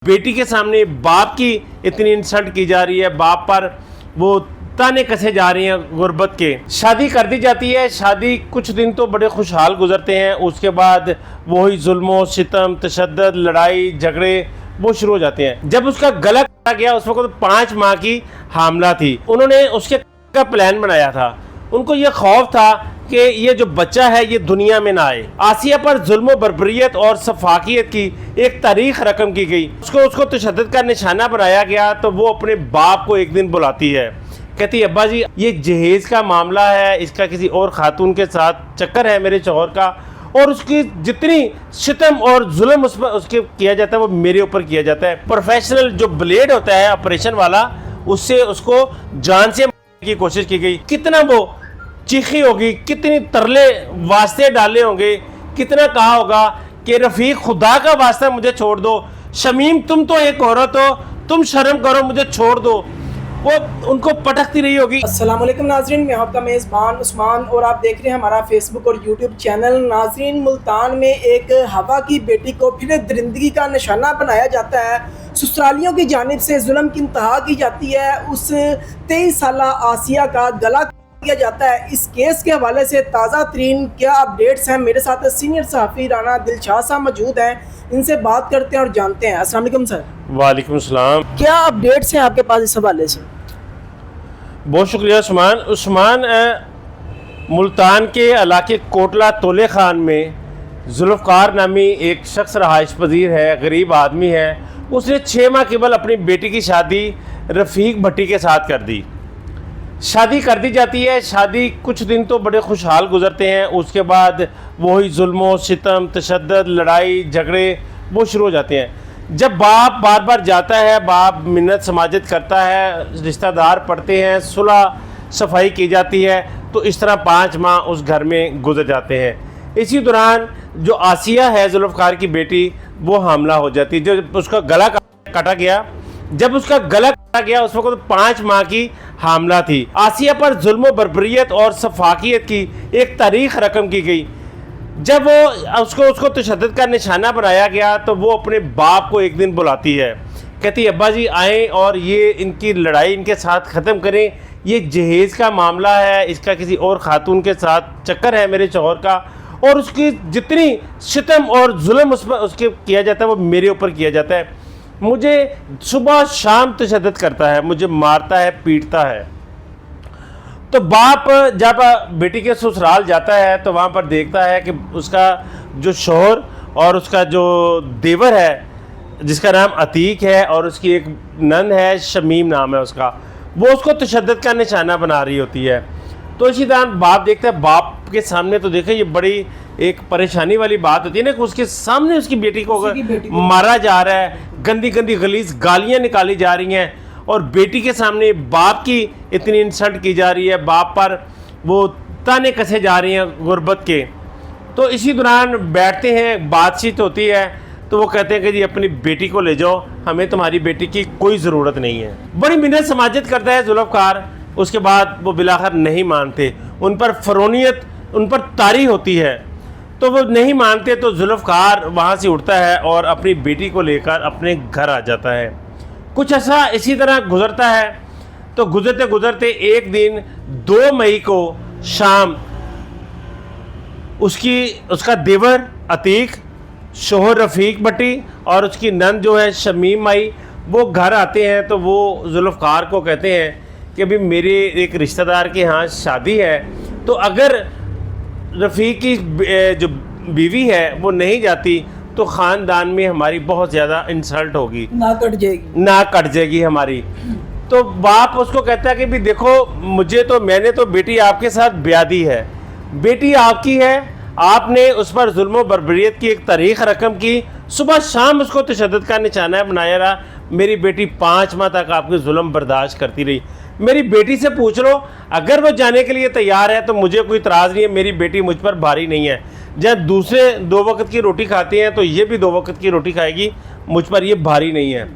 बेटी के सामने बाप की इतनी इंसल्ट की जा रही है, बाप पर वो ताने कसे जा रही हैं गुर्बत के। शादी कर दी जाती है, शादी कुछ दिन तो बड़े खुशहाल गुजरते हैं, उसके बाद वही जुल्म सितम तशद्दुद लड़ाई झगड़े वो शुरू हो जाते हैं। जब उसका गला काटा गया उस वक्त 5 माह की हामला थी। उन्होंने उसके का प्लान बनाया था। उनको ये खौफ था कि ये जो बच्चा है ये दुनिया में ना आए। आसिया पर जुल्म बर्बरियत और सफाकियत की एक तारीख रकम की गई। उसको तशद्दुद का निशाना बनाया गया। तो वो अपने बाप को एक दिन बुलाती है, कहती है अब्बा जी ये जहेज़ का मामला है, इसका किसी और खातून के साथ चक्कर है मेरे शौहर का, और उसकी जितनी सितम और जुल्म उस पर उसके किया जाता है वो मेरे ऊपर किया जाता है। प्रोफेशनल जो ब्लेड होता है ऑपरेशन वाला, उससे उसको जान से मारने की कोशिश की गई। कितना वो चीखी होगी, कितनी तरले वास्ते डाले होंगे, कितना कहा होगा कि रफ़ीक खुदा का वास्ता मुझे छोड़ दो, शमीम तुम तो एक औरत हो, तुम शर्म करो, मुझे छोड़ दो। वो उनको पटकती रही होगी। अस्सलाम वालेकुम नाजरीन, मैं आपका मेज़बान उस्मान और आप देख रहे हैं हमारा फेसबुक और यूट्यूब चैनल। नाजरीन, मुल्तान में एक हवा की बेटी को फिर दरिंदगी का निशाना बनाया जाता है। ससुरालियों की जानिब से जुल्म की इंतहा की जाती है। उस 23 साल आसिया का गला किया जाता है। इस केस के हवाले से ताज़ा तरीन क्या अपडेट्स हैं, मेरे साथ सीनियर सहाफ़ी राना दिलशाद साहब मौजूद हैं, इनसे बात करते हैं और जानते हैं। अस्सलाम वालेकुम सर। वालेकुम सलाम। क्या अपडेट्स हैं आपके पास इस हवाले से? बहुत शुक्रिया उस्मान। मुल्तान के इलाके कोटला तोले खान में जुल्फ़कार नामी एक शख्स रहाइश पजीर है, गरीब आदमी है। उसने 6 माह केवल अपनी बेटी की शादी रफ़ीक भट्टी के साथ कर दी। शादी कर दी जाती है, शादी कुछ दिन तो बड़े खुशहाल गुजरते हैं, उसके बाद वही जुल्म सितम तशद्दुद लड़ाई झगड़े वो शुरू हो जाते हैं। जब बाप बार बार जाता है, बाप मिन्नत समाजत करता है, रिश्तेदार पढ़ते हैं, सुलह सफाई की जाती है, तो इस तरह 5 माह उस घर में गुजर जाते हैं। इसी दौरान जो आसिया है जुल्फ़कार की बेटी, वो हामला हो जाती है। जब उसका गला काटा गया उस वक्त 5 माह की हामला थी। आसिया पर जुल्म बर्बरियत और सफाकियत की एक तारीख रकम की गई। जब वो उसको तशद्दुद का निशाना बनाया गया तो वो अपने बाप को एक दिन बुलाती है, कहती है अब्बा जी आएँ और ये इनकी लड़ाई इनके साथ ख़त्म करें, ये जहेज़ का मामला है, इसका किसी और खातून के साथ चक्कर है मेरे शौहर का, और उसकी जितनी सितम और जुल्म उस पर उसके किया जाता है वो मेरे ऊपर किया जाता है। मुझे सुबह शाम तशद्दुद करता है, मुझे मारता है, पीटता है। तो बाप जब बेटी के ससुराल जाता है तो वहाँ पर देखता है कि उसका जो शौहर और उसका जो देवर है जिसका नाम अतीक है और उसकी एक नंद है शमीम नाम है उसका, वो उसको तशद्दुद का निशाना बना रही होती है। तो इसी दौरान बाप देखता है, बाप के सामने तो देखे ये बड़ी एक परेशानी वाली बात होती है ना कि उसके सामने उसकी बेटी को मारा जा रहा है, गंदी गंदी गलीज गालियाँ निकाली जा रही हैं, और बेटी के सामने बाप की इतनी इंसल्ट की जा रही है, बाप पर वो ताने कसे जा रही हैं गुर्बत के। तो इसी दौरान बैठते हैं, बातचीत होती है, तो वो कहते हैं कि जी अपनी बेटी को ले जाओ, हमें तुम्हारी बेटी की कोई ज़रूरत नहीं है। बड़ी मिन्नत समाजत करता है जुल्फ़कार, उसके बाद वो बिलाखिर नहीं मानते, उन पर फ़रोनियत उन पर तारी होती है, तो वो नहीं मानते। तो जुल्फ़कार वहाँ से उठता है और अपनी बेटी को लेकर अपने घर आ जाता है। कुछ ऐसा इसी तरह गुजरता है। तो गुजरते गुजरते एक दिन 2 मई को शाम उसका देवर अतीक, शोहर रफ़ीक भट्टी और उसकी नंद जो है शमीम माई, वो घर आते हैं। तो वो जुल्फ़कार को कहते हैं कि अभी मेरे एक रिश्तेदार के यहाँ शादी है, तो अगर रफ़ीक की जो बीवी है वो नहीं जाती तो ख़ानदान में हमारी बहुत ज़्यादा इंसल्ट होगी, ना कट जाएगी हमारी। तो बाप उसको कहता है कि भी देखो मैंने तो बेटी आपके साथ ब्याह दी है, बेटी आपकी है, आपने उस पर जुल्म बर्बरियत की एक तारीख रकम की, सुबह शाम उसको तशद्दुद का निशाना बनाया रहा, मेरी बेटी 5 माह तक आपके जुल्म बर्दाश्त करती रही। मेरी बेटी से पूछ लो, अगर वो जाने के लिए तैयार है तो मुझे कोई इतराज़ नहीं है, मेरी बेटी मुझ पर भारी नहीं है। जब दूसरे 2 वक्त की रोटी खाते हैं तो ये भी 2 वक्त की रोटी खाएगी, मुझ पर ये भारी नहीं है।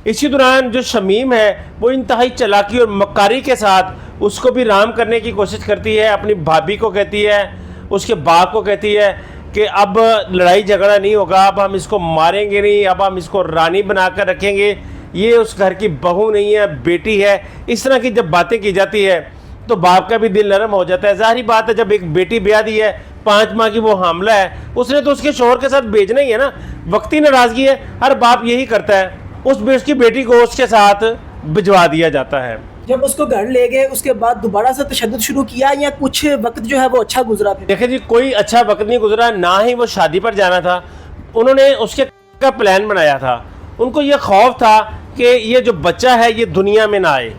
इसी दौरान जो शमीम है वो इंतहाई चालाकी और मक्कारी के साथ उसको भी राम करने की कोशिश करती है। अपनी भाभी को कहती है, उसके बाप को कहती है कि अब लड़ाई झगड़ा नहीं होगा, अब हम इसको मारेंगे नहीं, अब हम इसको रानी बनाकर रखेंगे, ये उस घर की बहू नहीं है, बेटी है। इस तरह की जब बातें की जाती है तो बाप का भी दिल नरम हो जाता है। ज़ाहिर बात है, जब एक बेटी ब्याह दी है, 5 माह की वो हामला है, उसने तो उसके शोहर के साथ भेजना ही है ना। वक्ती नाराज़गी है, हर बाप यही करता है, उसकी बेटी को उसके साथ भिजवा दिया जाता है। जब उसको घर ले गए उसके बाद दोबारा से तशद्दुद शुरू किया या कुछ वक्त जो है वो अच्छा गुजरा? फिर देखिए जी, कोई अच्छा वक्त नहीं गुजरा, ना ही वो शादी पर जाना था। उन्होंने उसके का प्लान बनाया था। उनको ये खौफ था कि ये जो बच्चा है ये दुनिया में ना आए।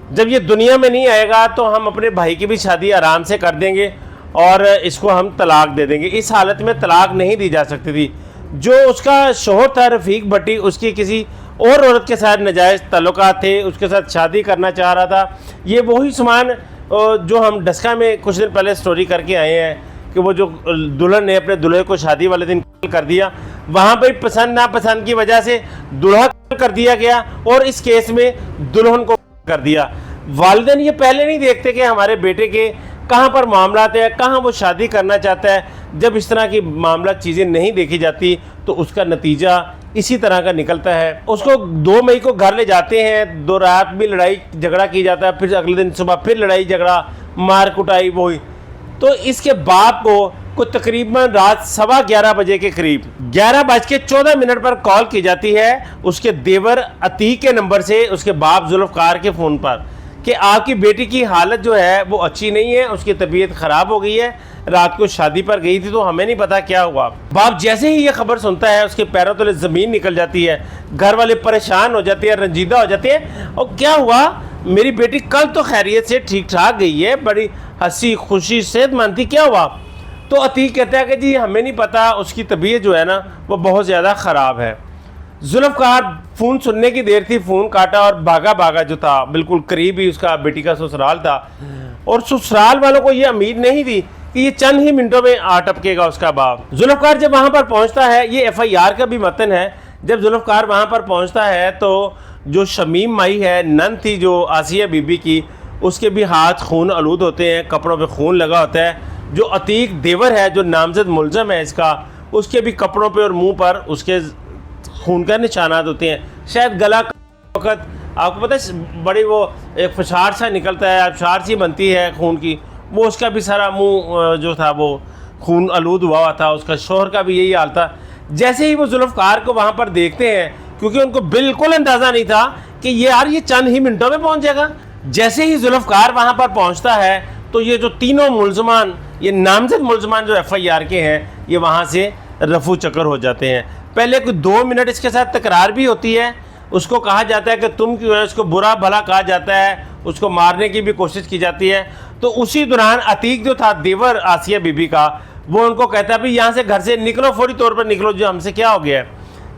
जब ये दुनिया में नहीं आएगा तो हम अपने भाई की भी शादी आराम से कर देंगे और इसको हम तलाक दे देंगे। इस हालत में तलाक नहीं दी जा सकती थी। जो उसका शोहर था रफ़ीक भट्टी, उसकी किसी और औरत के साथ नाजायज़ ताल्लुकात थे, उसके साथ शादी करना चाह रहा था। ये वही सामान जो हम डस्का में कुछ दिन पहले स्टोरी करके आए हैं कि वो जो दुल्हन ने अपने दूल्हे को शादी वाले दिन कर दिया, वहाँ पर पसंद नापसंद की वजह से दूल्हा कर दिया गया और इस केस में दुल्हन को कर दिया। वालिदैन ये पहले नहीं देखते कि हमारे बेटे के कहाँ पर मामलात है, कहाँ वो शादी करना चाहता है। जब इस तरह की मामला चीज़ें नहीं देखी जाती तो उसका नतीजा इसी तरह का निकलता है। उसको 2 मई को घर ले जाते हैं, 2 रात भी लड़ाई झगड़ा की जाता है, फिर अगले दिन सुबह फिर लड़ाई झगड़ा, मार कुटाई वही। तो इसके बाप को तकरीबन रात 11:15 बजे के करीब 11:14 पर कॉल की जाती है उसके देवर अतीक के नंबर से, उसके बाप जुल्फ़कार के फ़ोन पर, कि आपकी बेटी की हालत जो है वो अच्छी नहीं है, उसकी तबीयत ख़राब हो गई है, रात को शादी पर गई थी तो हमें नहीं पता क्या हुआ। बाप जैसे ही ये खबर सुनता है उसके पैरों तले ज़मीन निकल जाती है, घर वाले परेशान हो जाते हैं, रंजीदा हो जाते हैं। और क्या हुआ, मेरी बेटी कल तो खैरियत से ठीक ठाक गई है, बड़ी हंसी खुशी सेहतमंद थी, क्या हुआ? तो अतीक कहता है कि जी हमें नहीं पता, उसकी तबीयत जो है ना वो बहुत ज़्यादा ख़राब है। जुल्फ़कार फ़ोन सुनने की देर थी, फ़ोन काटा और भागा जो था, बिल्कुल करीब ही उसका बेटी का ससुराल था। और ससुराल वालों को ये उम्मीद नहीं थी कि ये चंद ही मिनटों में आ टपकेगा उसका बाप। जुल्फ़कार जब वहाँ पर पहुँचता है, ये FIR का भी मतन है, जब जुल्फ़कार वहाँ पर पहुँचता है तो जो शमीम माई है, नन थी जो आसिया बीबी की, उसके भी हाथ खून आलूद होते हैं, कपड़ों पे खून लगा होता है। जो अतीक देवर है, जो नामजद मुलज़म है इसका, उसके भी कपड़ों पे और मुंह पर उसके खून का निशानात होते हैं। शायद गला वक्त आपको पता है बड़ी वो एक फशार सा निकलता है, फशार सी बनती है खून की, वो उसका भी सारा मुंह जो था वो खून आलूद हुआ था। उसका शोहर का भी यही हाल था। जैसे ही वो जुल्फ़कार को वहाँ पर देखते हैं, क्योंकि उनको बिल्कुल अंदाज़ा नहीं था कि ये यार ये चंद ही मिनटों में पहुँच जाएगा। जैसे ही जुल्फ़कार वहाँ पर पहुँचता है तो ये जो तीनों मुलज़मान, ये नामज़द मुलज़मान जो FIR के हैं, ये वहाँ से रफू चक्कर हो जाते हैं। पहले कोई 2 मिनट इसके साथ तकरार भी होती है, उसको कहा जाता है कि तुम क्यों है, उसको बुरा भला कहा जाता है, उसको मारने की भी कोशिश की जाती है। तो उसी दौरान अतीक जो था देवर आसिया बीबी का, वो उनको कहता है भाई यहाँ से घर से निकलो, फौरी तौर पर निकलो, जो हमसे क्या हो गया है,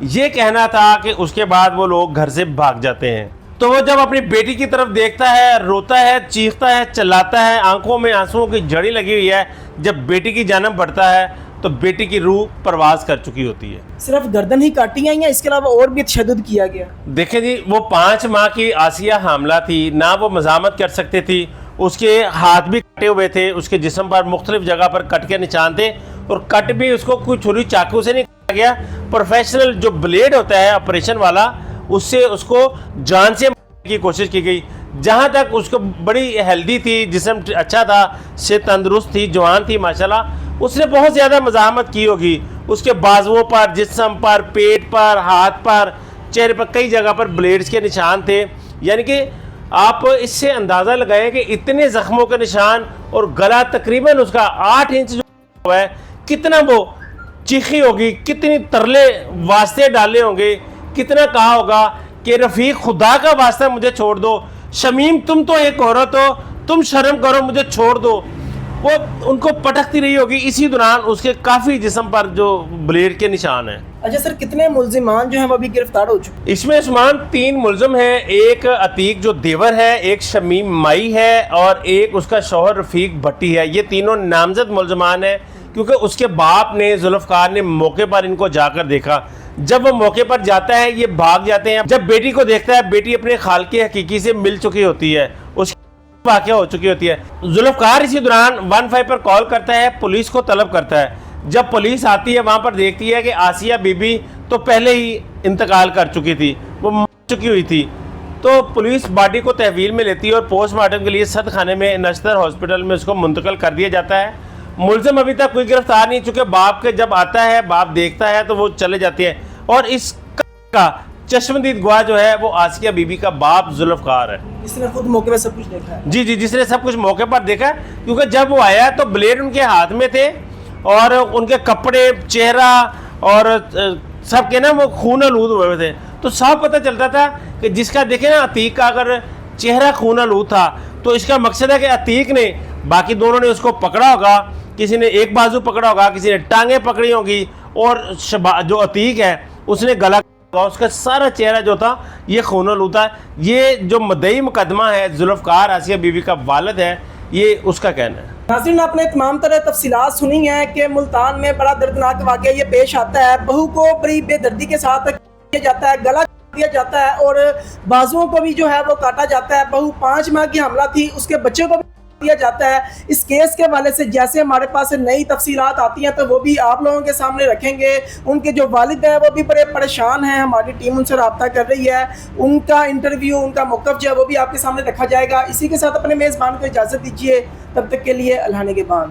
ये कहना था कि उसके बाद वो लोग घर से भाग जाते हैं। तो वो जब अपनी बेटी की तरफ देखता है, रोता है, चीखता है, चिल्लाता है, आंखों में आंसुओं की झड़ी लगी हुई है। जब बेटी की जान बढ़ता है तो बेटी की रूह परवास कर चुकी होती है। सिर्फ गर्दन ही काटी है या इसके अलावा और भी तशद्दुद किया गया? देखें जी, वो 5 माह की आसिया हामला थी, ना वो मज़ामत कर सकती थी, उसके हाथ भी कटे हुए थे, उसके जिस्म पर मुख्तलिफ जगह पर कट के निशान थे, और कट भी उसको कोई छुरी चाकू से नहीं काटा गया, प्रोफेशनल जो ब्लेड होता है ऑपरेशन वाला, उससे उसको जान से मारने की कोशिश की गई। जहाँ तक उसको बड़ी हेल्दी थी, जिस्म अच्छा था, सेहत तंदुरुस्त थी, जवान थी माशाल्लाह, उसने बहुत ज़्यादा मज़ाहमत की होगी। उसके बाजुओं पर, जिस्म पर, पेट पर, हाथ पर, चेहरे पर कई जगह पर ब्लेड्स के निशान थे। यानी कि आप इससे अंदाज़ा लगाएं कि इतने ज़ख्मों के निशान, और गला तकरीबन उसका 8 इंच जो हुआ है, कितना वो चीखी होगी, कितनी तरले वास्ते डाले होंगे, कितना कहा होगा कि रफ़ीक खुदा का वास्ता मुझे छोड़ दो, शमीम तुम तो एक औरत हो, तुम शर्म करो, मुझे छोड़ दो। वो उनको पटकती रही होगी। इसी दौरान उसके काफ़ी जिस्म पर जो ब्लेड के निशान हैं। अच्छा सर, कितने मुलजिमान जो हैं वो अभी गिरफ्तार हो चुके? इसमें उस्मान 3 मुलजम हैं, एक अतीक जो देवर है, एक शमीम माई है, और एक उसका शौहर रफ़ीक भट्टी है। ये तीनों नामजद मुलजमान हैं, क्योंकि उसके बाप ने, जुल्फ़कार ने मौके पर इनको जाकर देखा। जब वो मौके पर जाता है ये भाग जाते हैं। जब बेटी को देखता है, बेटी अपने खालके हकीकी से मिल चुकी होती है, उसकी वाक़या हो चुकी होती है। जुल्फ़कार इसी दौरान 15 पर कॉल करता है, पुलिस को तलब करता है। जब पुलिस आती है वहाँ पर देखती है कि आसिया बीबी तो पहले ही इंतकाल कर चुकी थी, वो मर चुकी हुई थी। तो पुलिस बॉडी को तहवील में लेती है और पोस्टमार्टम के लिए सद खाने में नश्तर हॉस्पिटल में उसको मुंतकिल कर दिया जाता है। मुलजिम अभी तक कोई गिरफ्तार नहीं, चूँकि बाप के जब आता है, बाप देखता है तो वो चले जाते हैं। और इस का चश्मदीद गवाह जो है वो आसिया बीबी का बाप जुल्फ़कार है, जिसने खुद मौके पे सब कुछ देखा है। जी, जिसने सब कुछ मौके पर देखा। क्योंकि जब वो आया तो ब्लेड उनके हाथ में थे और उनके कपड़े, चेहरा और सब के ना वो खून आलूद हुए थे। तो साफ पता चलता था कि जिसका देखे ना अतीक का अगर चेहरा खून आलूद था तो इसका मकसद है कि अतीक ने, बाकी दोनों ने उसको पकड़ा होगा, किसी ने एक बाजू पकड़ा होगा, किसी ने टांगें पकड़ी होंगी, और जो अतीक है उसने गला, उसका सारा चेहरा जो था ये खून आलूद था। ये जो मदई मुकदमा है जुल्फ़कार आसिया बीबी का वालिद है, ये उसका कहना है। नाज़रीन, आपने तमाम तरह तफसीलात सुनी हैं कि मुल्तान में बड़ा दर्दनाक वाक़या ये पेश आता है। बहू को बड़ी बेदर्दी के साथ किया जाता है, गला दिया जाता है और बाजुओं को भी जो है वो काटा जाता है। बहू 5 माह की हमला थी, उसके बच्चे को भी दिया जाता है। इस केस के हवाले से जैसे हमारे पास नई तफसीलात आती हैं तो वो भी आप लोगों के सामने रखेंगे। उनके जो वालिद हैं वो भी बड़े परेशान हैं, हमारी टीम उनसे रब्ता कर रही है, उनका इंटरव्यू, उनका मौक़िफ़ जो है वो भी आपके सामने रखा जाएगा। इसी के साथ अपने मेज़बान को इजाज़त दीजिए, तब तक के लिए अल्लाह ने के बाद।